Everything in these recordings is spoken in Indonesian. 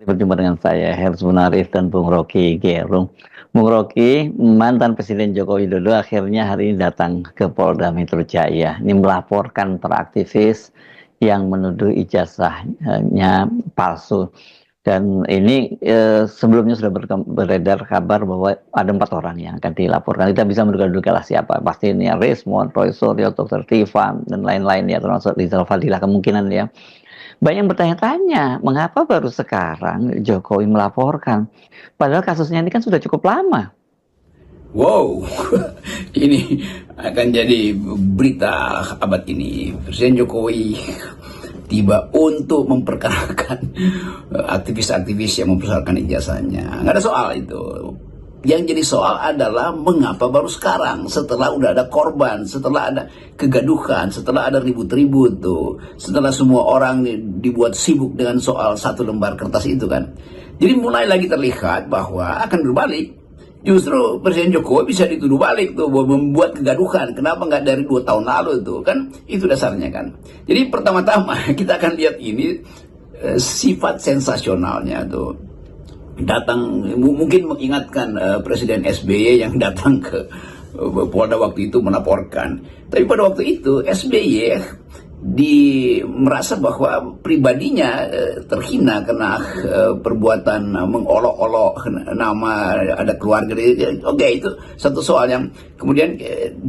Berjumpa dengan saya Herzl Munarif dan Bung Rocky Gerung. Bung Rocky, mantan Presiden Joko Widodo akhirnya hari ini datang ke Polda Metro Jaya. Ini melaporkan para aktivis yang menuduh ijazahnya palsu. Dan ini sebelumnya sudah beredar kabar bahwa ada 4 orang yang akan dilaporkan. Kita bisa menduga-duga lah siapa. Pasti ini Rismond, Roy Suryo, Dr. Tifan, dan lain-lain ya, termasuk Rizal Fadilah kemungkinan ya. Banyak yang bertanya-tanya, mengapa baru sekarang Jokowi melaporkan? Padahal kasusnya ini kan sudah cukup lama. Wow, ini akan jadi berita abad ini. Presiden Jokowi tiba untuk memperkenalkan aktivis-aktivis yang mempersoalkan ijazahnya. Nggak ada soal itu. Yang jadi soal adalah mengapa baru sekarang, setelah udah ada korban, setelah ada kegaduhan, setelah ada ribut-ribut tuh, setelah semua orang dibuat sibuk dengan soal satu lembar kertas itu kan. Jadi mulai lagi terlihat bahwa akan berbalik. Justru Presiden Jokowi bisa dituduh balik tuh membuat kegaduhan. Kenapa nggak dari 2 tahun lalu tuh kan? Itu dasarnya kan. Jadi pertama-tama kita akan lihat ini sifat sensasionalnya tuh. Datang mungkin mengingatkan Presiden SBY yang datang ke Polda waktu itu melaporkan. Tapi pada waktu itu SBY merasa bahwa pribadinya terhina karena perbuatan mengolok-olok nama ada keluarga. Oke, itu satu soal yang kemudian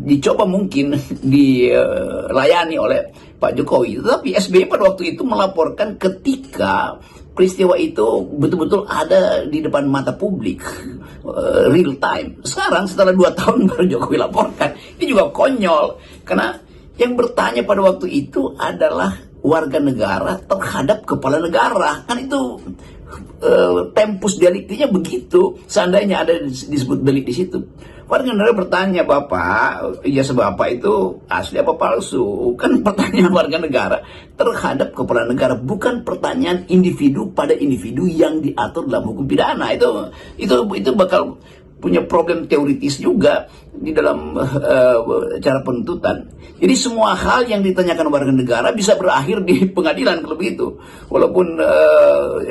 dicoba mungkin dilayani oleh Pak Jokowi. Tetapi SBY pada waktu itu melaporkan ketika peristiwa itu betul-betul ada di depan mata publik, real time. Sekarang setelah 2 tahun baru Jokowi laporkan. Ini juga konyol, karena yang bertanya pada waktu itu adalah warga negara terhadap kepala negara. Kan itu tempus deliktinya begitu. Seandainya ada disebut delik di situ. Warga negara bertanya, Bapak, ijazah Bapak itu asli apa palsu? Kan pertanyaan warga negara terhadap kepala negara, bukan pertanyaan individu pada individu yang diatur dalam hukum pidana. Itu bakal punya problem teoritis juga di dalam cara penuntutan. Jadi semua hal yang ditanyakan warga negara bisa berakhir di pengadilan kalau begitu. Walaupun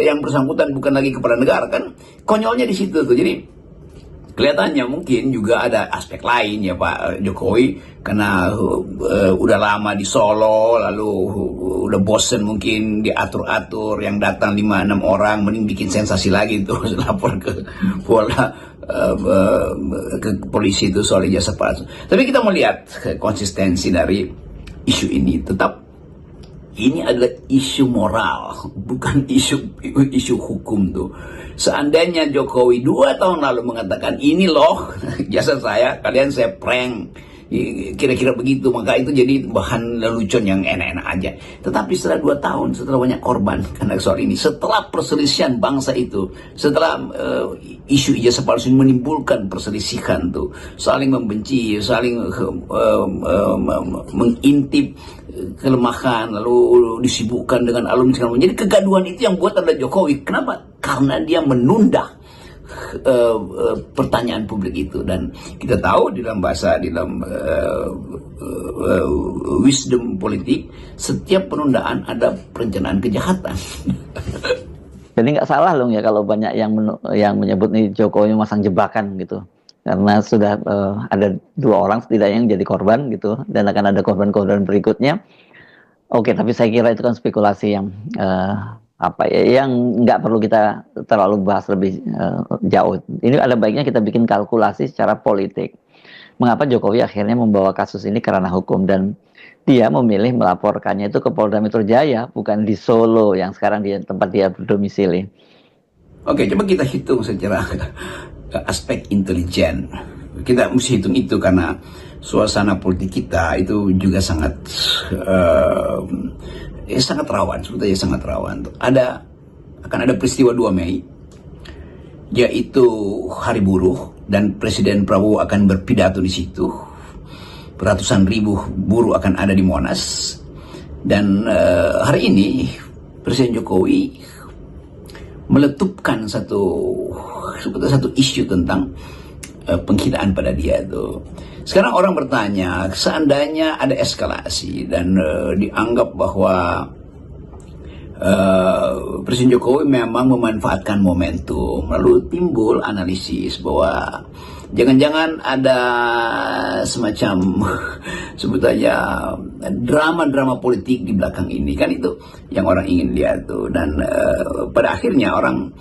yang bersangkutan bukan lagi kepala negara kan. Konyolnya di situ tuh. Jadi kelihatannya mungkin juga ada aspek lain ya Pak Jokowi, karena udah lama di Solo, lalu udah bosen mungkin diatur-atur, yang datang 5-6 orang, mending bikin sensasi lagi tuh, lapor ke Polda, ke polisi itu soal ijazah palsu. Tapi kita melihat konsistensi dari isu ini, tetap ini adalah isu moral, bukan isu hukum tuh. Seandainya Jokowi 2 tahun lalu mengatakan ini loh jasa saya, kalian saya prank, kira-kira begitu, maka itu jadi bahan lelucon yang enak-enak aja. Tetapi setelah 2 tahun, setelah banyak korban karena soal ini, setelah perselisihan bangsa itu, setelah isu ijazah palsu menimbulkan perselisihan tuh, saling membenci, saling mengintip kelemahan, lalu disibukkan dengan alumni segala macam. Jadi kegaduhan itu yang buat adalah Jokowi. Kenapa? Karena dia menunda pertanyaan publik itu. Dan kita tahu di dalam bahasa, di dalam wisdom politik, setiap penundaan ada perencanaan kejahatan. Jadi nggak salah loh ya kalau banyak yang menyebut nih Jokowi masang jebakan gitu. Karena sudah ada 2 orang setidaknya yang jadi korban gitu, dan akan ada korban-korban berikutnya. Oke, tapi saya kira itu kan spekulasi yang yang nggak perlu kita terlalu bahas lebih jauh. Ini ada baiknya kita bikin kalkulasi secara politik. Mengapa Jokowi akhirnya membawa kasus ini kerana hukum, dan dia memilih melaporkannya itu ke Polda Metro Jaya, bukan di Solo yang sekarang tempat dia berdomisili. Oke, coba kita hitung secara aspek intelijen. Kita mesti hitung itu karena suasana politik kita itu juga sangat sangat rawan, sebetulnya sangat rawan. Akan ada peristiwa 2 Mei, yaitu Hari Buruh, dan Presiden Prabowo akan berpidato di situ. Ratusan ribu buruh akan ada di Monas. Dan hari ini Presiden Jokowi meletupkan satu isu tentang penghinaan pada dia itu. Sekarang orang bertanya, seandainya ada eskalasi dan dianggap bahwa Presiden Jokowi memang memanfaatkan momentum, lalu timbul analisis bahwa jangan-jangan ada semacam sebut aja drama-drama politik di belakang ini, kan itu yang orang ingin lihat tuh. Dan pada akhirnya orang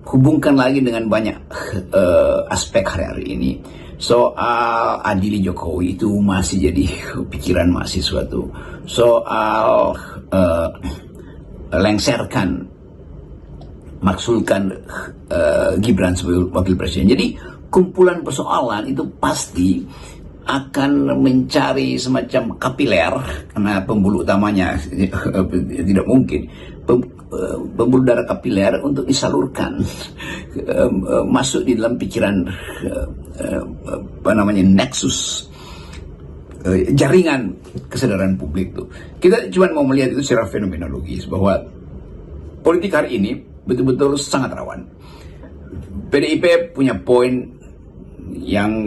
hubungkan lagi dengan banyak aspek hari-hari ini. Soal adili Jokowi itu masih jadi pikiran mahasiswa tuh. Soal lengserkan, maksulkan Gibran sebagai wakil presiden. Jadi kumpulan persoalan itu pasti akan mencari semacam kapiler, karena pembuluh utamanya tidak mungkin pembuluh darah kapiler untuk disalurkan masuk di dalam pikiran nexus jaringan kesadaran publik tuh. Kita cuma mau melihat itu secara fenomenologis bahwa politik hari ini betul-betul sangat rawan. PDIP punya poin yang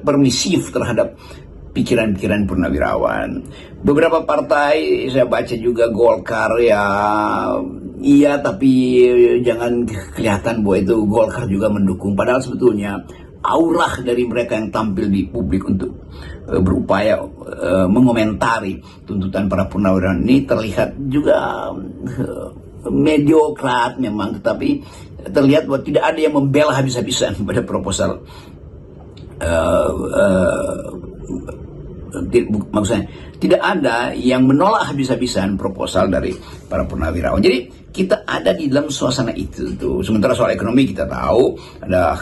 permisif terhadap pikiran-pikiran purnawirawan. Beberapa partai saya baca juga Golkar iya tapi jangan kelihatan bahwa itu Golkar juga mendukung, padahal sebetulnya aura dari mereka yang tampil di publik untuk berupaya mengomentari tuntutan para purnawirawan ini terlihat juga mediokrat memang, tetapi terlihat bahwa tidak ada yang membela habis-habisan pada proposal maksudnya tidak ada yang menolak habis-habisan proposal dari para purnawirawan. Jadi kita ada di dalam suasana itu tuh. Sementara soal ekonomi kita tahu ada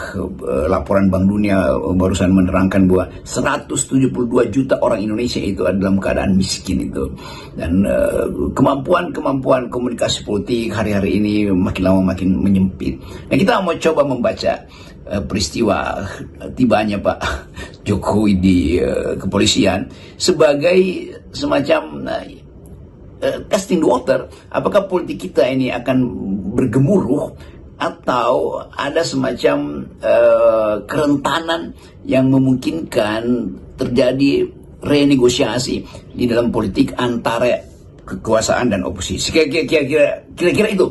laporan Bank Dunia barusan menerangkan bahwa 172 juta orang Indonesia itu ada dalam keadaan miskin itu. Dan kemampuan komunikasi politik hari-hari ini makin lama makin menyempit. Nah, kita mau coba membaca peristiwa tibanya Pak Jokowi di kepolisian sebagai semacam testing the water. Apakah politik kita ini akan bergemuruh atau ada semacam kerentanan yang memungkinkan terjadi renegosiasi di dalam politik antara kekuasaan dan oposisi. Kira-kira itu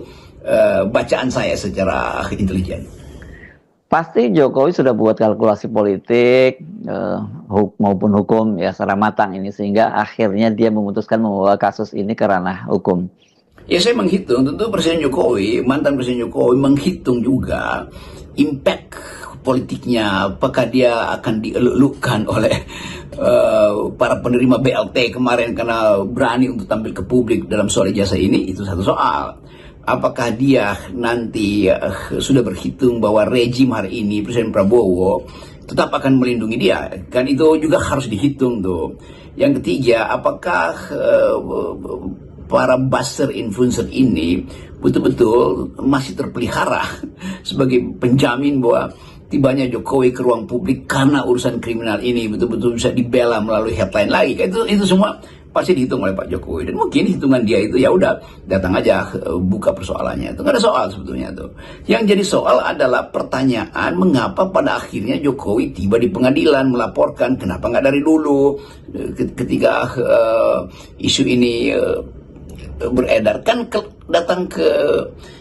bacaan saya secara intelijen. Pasti Jokowi sudah buat kalkulasi politik maupun hukum ya secara matang ini, sehingga akhirnya dia memutuskan membawa kasus ini ke ranah hukum. Ya, saya menghitung, tentu mantan Presiden Jokowi menghitung juga impact politiknya, apakah dia akan dieluk-elukkan oleh para penerima BLT kemarin karena berani untuk tampil ke publik dalam soal ijazah ini, itu satu soal. Apakah dia nanti sudah berhitung bahwa rejim hari ini Presiden Prabowo tetap akan melindungi dia? Kan itu juga harus dihitung tuh. Yang ketiga, apakah para buzzer influencer ini betul-betul masih terpelihara sebagai penjamin bahwa tibanya Jokowi ke ruang publik karena urusan kriminal ini betul-betul bisa dibela melalui headline lagi? Kan itu semua pasti dihitung oleh Pak Jokowi, dan mungkin hitungan dia itu ya udah datang aja buka persoalannya. Itu nggak ada soal sebetulnya tuh. Yang jadi soal adalah pertanyaan mengapa pada akhirnya Jokowi tiba di pengadilan melaporkan, kenapa nggak dari dulu ketika isu ini beredar. Kan datang ke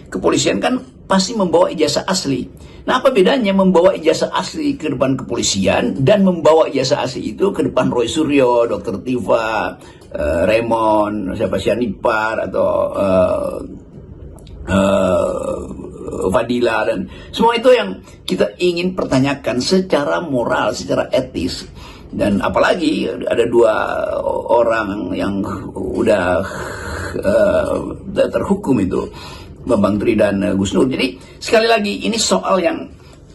kepolisian kan pasti membawa ijazah asli. Nah, apa bedanya membawa ijazah asli ke depan kepolisian dan membawa ijazah asli itu ke depan Roy Suryo, Dr. Tiva, Raymond, Sianipar atau Fadila, dan semua itu yang kita ingin pertanyakan secara moral, secara etis. Dan apalagi ada dua orang yang udah terhukum itu, Bambang Tri dan Gus Nur. Jadi sekali lagi ini soal yang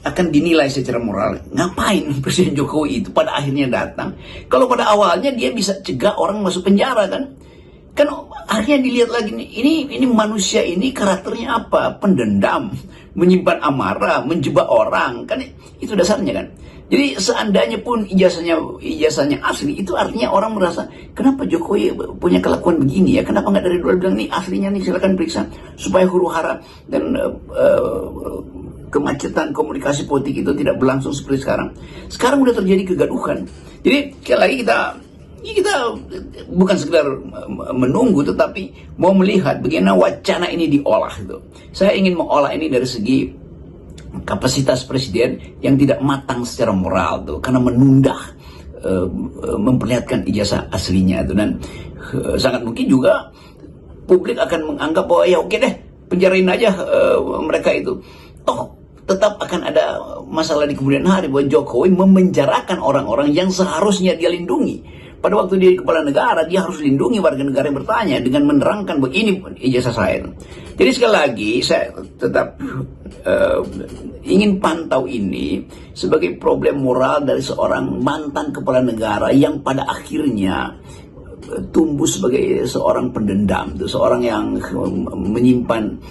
akan dinilai secara moral. Ngapain Presiden Jokowi itu pada akhirnya datang? Kalau pada awalnya dia bisa cegah orang masuk penjara kan? Kan akhirnya dilihat lagi nih, ini manusia ini karakternya apa? Pendendam, menyimpan amarah, menjebak orang, kan itu dasarnya kan. Jadi seandainya pun ijazahnya asli, itu artinya orang merasa kenapa Jokowi punya kelakuan begini ya? Kenapa nggak dari dulu bilang nih aslinya nih silakan periksa, supaya huru hara dan kemacetan komunikasi politik itu tidak berlangsung seperti sekarang. Sekarang udah terjadi kegaduhan. Jadi sekali lagi kita Ini kita bukan sekedar menunggu, tetapi mau melihat bagaimana wacana ini diolah itu. Saya ingin mengolah ini dari segi kapasitas presiden yang tidak matang secara moral tuh, karena menunda memperlihatkan ijazah aslinya itu. Dan sangat mungkin juga publik akan menganggap bahwa ya oke deh, penjarain aja mereka itu. Toh tetap akan ada masalah di kemudian hari bahwa Jokowi memenjarakan orang-orang yang seharusnya dia lindungi. Pada waktu dia kepala negara, dia harus lindungi warga negara yang bertanya dengan menerangkan bahwa ini ijazah saya. Jadi sekali lagi saya tetap ingin pantau ini sebagai problem moral dari seorang mantan kepala negara yang pada akhirnya tumbuh sebagai seorang pendendam, seorang yang menyimpan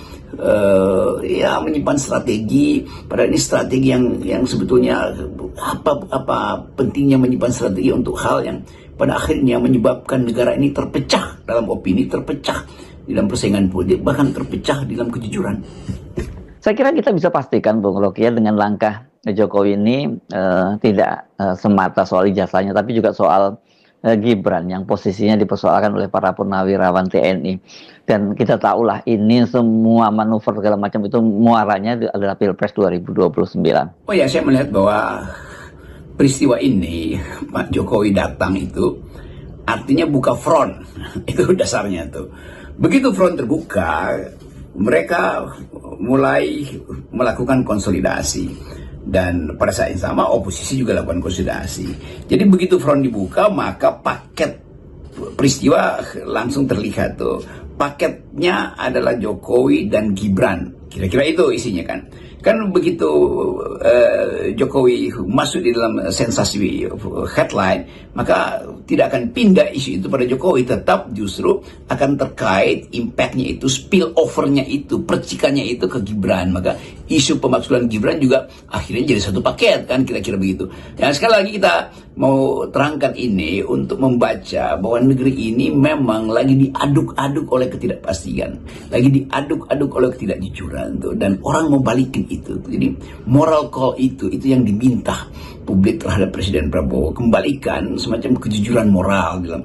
menyimpan strategi. Padahal ini strategi yang sebetulnya apa pentingnya menyimpan strategi untuk hal yang pada akhirnya menyebabkan negara ini terpecah dalam opini, terpecah di dalam persaingan politik, bahkan terpecah di dalam kejujuran. Saya kira kita bisa pastikan Bung Rocky dengan langkah Jokowi ini tidak semata soal ijazahnya, tapi juga soal Gibran yang posisinya dipersoalkan oleh para purnawirawan TNI. Dan kita tahulah ini semua manuver segala macam itu muaranya adalah Pilpres 2029. Oh ya, saya melihat bahwa peristiwa ini Pak Jokowi datang itu artinya buka front. Itu dasarnya tuh. Begitu front terbuka, mereka mulai melakukan konsolidasi. Dan pada saat yang sama oposisi juga lakukan konsolidasi. Jadi begitu front dibuka, maka paket peristiwa langsung terlihat tuh. Paketnya adalah Jokowi dan Gibran. Kira-kira itu isinya kan. Kan begitu Jokowi masuk di dalam sensasi headline, maka tidak akan pindah isu itu pada Jokowi, tetap justru akan terkait impactnya itu, spill overnya itu, percikannya itu ke Gibran. Maka isu pemaksulan Gibran juga akhirnya jadi satu paket kan, kira-kira begitu. Dan sekali lagi kita mau terangkan ini untuk membaca bahwa negeri ini memang lagi diaduk-aduk oleh ketidakpastian, lagi diaduk-aduk oleh ketidakjujuran tuh, dan orang mau balikin itu. Jadi moral call itu yang diminta publik terhadap Presiden Prabowo, kembalikan semacam kejujuran moral dalam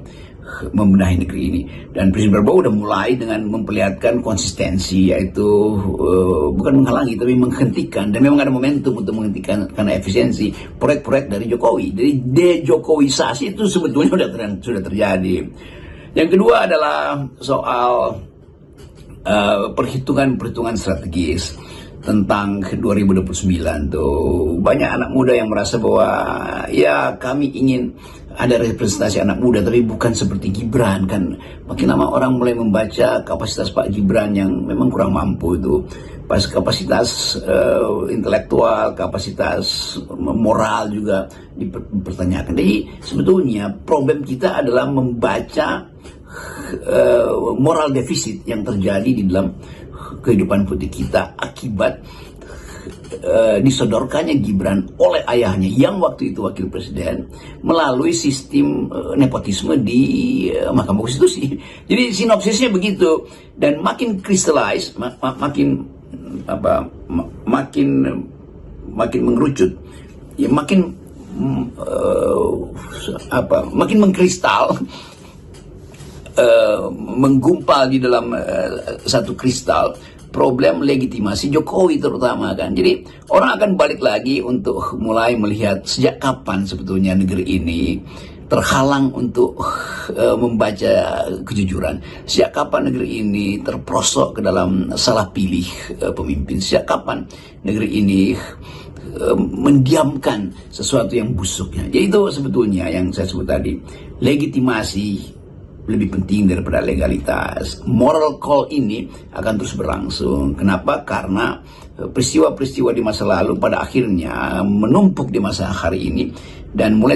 membenahi negeri ini. Dan Presiden Prabowo udah mulai dengan memperlihatkan konsistensi, yaitu bukan menghalangi tapi menghentikan, dan memang ada momentum untuk menghentikan karena efisiensi proyek-proyek dari Jokowi. Jadi de-Jokowisasi itu sebetulnya sudah terjadi. Yang kedua adalah soal perhitungan strategis tentang 2029 tuh. Banyak anak muda yang merasa bahwa ya kami ingin ada representasi anak muda, tapi bukan seperti Gibran kan. Makin lama orang mulai membaca kapasitas Pak Gibran yang memang kurang mampu itu. Kapasitas intelektual, kapasitas moral juga dipertanyakan. Jadi sebetulnya problem kita adalah membaca moral defisit yang terjadi di dalam kehidupan politik kita akibat disodorkannya Gibran oleh ayahnya yang waktu itu wakil presiden melalui sistem nepotisme di Mahkamah Konstitusi. Jadi sinopsisnya begitu, dan makin crystallize, makin mengerucut, ya makin makin mengkristal, menggumpal di dalam satu kristal problem legitimasi Jokowi terutama kan. Jadi orang akan balik lagi untuk mulai melihat sejak kapan sebetulnya negeri ini terhalang untuk membaca kejujuran. Sejak kapan negeri ini terprosok ke dalam salah pilih pemimpin. Sejak kapan negeri ini mendiamkan sesuatu yang busuknya. Jadi itu sebetulnya yang saya sebut tadi, legitimasi lebih penting daripada legalitas. Moral call ini akan terus berlangsung. Kenapa? Karena peristiwa-peristiwa di masa lalu pada akhirnya menumpuk di masa hari ini dan mulai